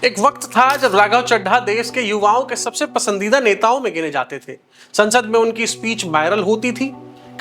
एक वक्त था जब राघव चड्ढा देश के युवाओं के सबसे पसंदीदा नेताओं में गिने जाते थे। संसद में उनकी स्पीच वायरल होती थी।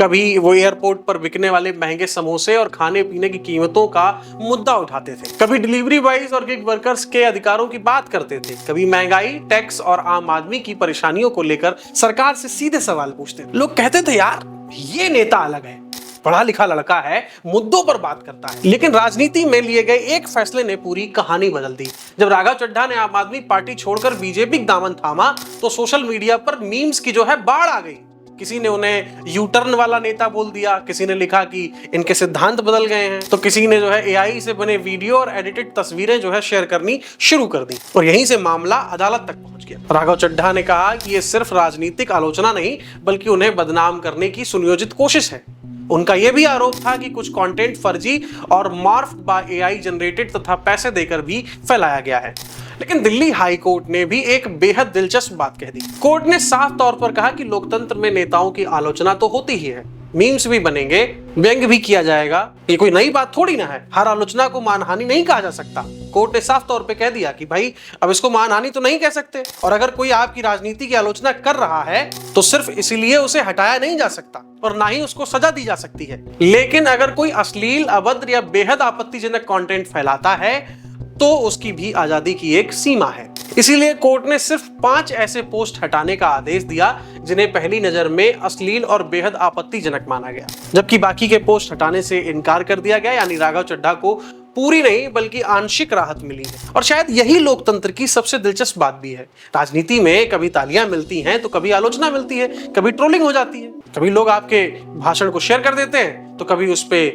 कभी वो एयरपोर्ट पर बिकने वाले महंगे समोसे और खाने पीने की कीमतों का मुद्दा उठाते थे, कभी डिलीवरी बॉयज और गिग वर्कर्स के अधिकारों की बात करते थे, कभी महंगाई, टैक्स और आम आदमी की परेशानियों को लेकर सरकार से सीधे सवाल पूछते थे। लोग कहते थे, यार ये नेता अलग है, पढ़ा लिखा लड़का है, मुद्दों पर बात करता है। लेकिन राजनीति में लिए गए एक फैसले ने पूरी कहानी बदल दी। जब राघव चड्ढा ने आम आदमी पार्टी छोड़कर बीजेपी का दामन थामा तो सोशल मीडिया पर मीम्स की जो है बाढ़ आ गई। किसी ने उन्हें यू टर्न वाला नेता बोल दिया, किसी ने लिखा कि इनके सिद्धांत बदल गए हैं, तो किसी ने जो है एआई से बने वीडियो और एडिटेड तस्वीरें जो है शेयर करनी शुरू कर दी और यहीं से मामला अदालत तक पहुंच गया। राघव चड्ढा ने कहा कि ये सिर्फ राजनीतिक आलोचना नहीं बल्कि उन्हें बदनाम करने की सुनियोजित कोशिश है। उनका यह भी आरोप था कि कुछ कंटेंट फर्जी और मॉर्फ्ड बाय एआई जनरेटेड तथा पैसे देकर भी फैलाया गया है। लेकिन दिल्ली हाई कोर्ट ने भी एक बेहद दिलचस्प बात कह दी। कोर्ट ने साफ तौर पर कहा कि लोकतंत्र में नेताओं की आलोचना तो होती ही है, मीम्स भी बनेंगे, व्यंग भी किया जाएगा, ये कोई नई बात थोड़ी ना है। हर आलोचना को मानहानि नहीं कहा जा सकता। कोर्ट ने साफ तौर पे कह दिया कि भाई अब इसको मानहानि तो नहीं कह सकते, और अगर कोई आपकी राजनीति की आलोचना कर रहा है तो सिर्फ इसलिए उसे हटाया नहीं जा सकता और ना ही उसको सजा दी जा सकती है। लेकिन अगर कोई अश्लील, अभद्र या बेहद आपत्तिजनक कंटेंट फैलाता है तो उसकी भी आजादी की एक सीमा है। इसीलिए कोर्ट ने सिर्फ 5 ऐसे पोस्ट हटाने का आदेश दिया जिन्हें पहली नजर में अश्लील और बेहद आपत्तिजनक माना गया, जबकि बाकी के पोस्ट हटाने से इनकार कर दिया गया। यानी राघव चड्ढा को पूरी नहीं बल्कि आंशिक राहत मिली है। और शायद यही लोकतंत्र की सबसे दिलचस्प बात भी है। राजनीति में कभी तालियां मिलती हैं तो कभी आलोचना मिलती है, कभी ट्रोलिंग हो जाती है, कभी लोग आपके भाषण को शेयर कर देते हैं तो कभी उस पे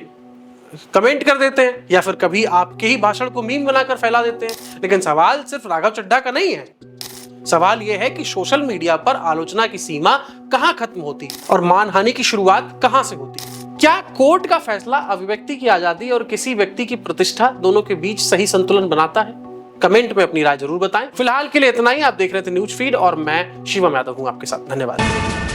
कमेंट कर देते हैं, या फिर कभी आपके ही भाषण को मीम बनाकर फैला देते हैं। लेकिन सवाल सिर्फ राघव चड्ढा का नहीं है। सवाल यह है कि सोशल मीडिया पर आलोचना की सीमा कहां खत्म होती है और मानहानि की शुरुआत कहां से होती है। क्या कोर्ट का फैसला अभिव्यक्ति की आजादी और किसी व्यक्ति की प्रतिष्ठा दोनों के बीच सही संतुलन बनाता है? कमेंट में अपनी राय जरूर बताएं। फिलहाल के लिए इतना ही। आप देख रहे थे न्यूज फीड और मैं शिवम यादव हूं आपके साथ। धन्यवाद।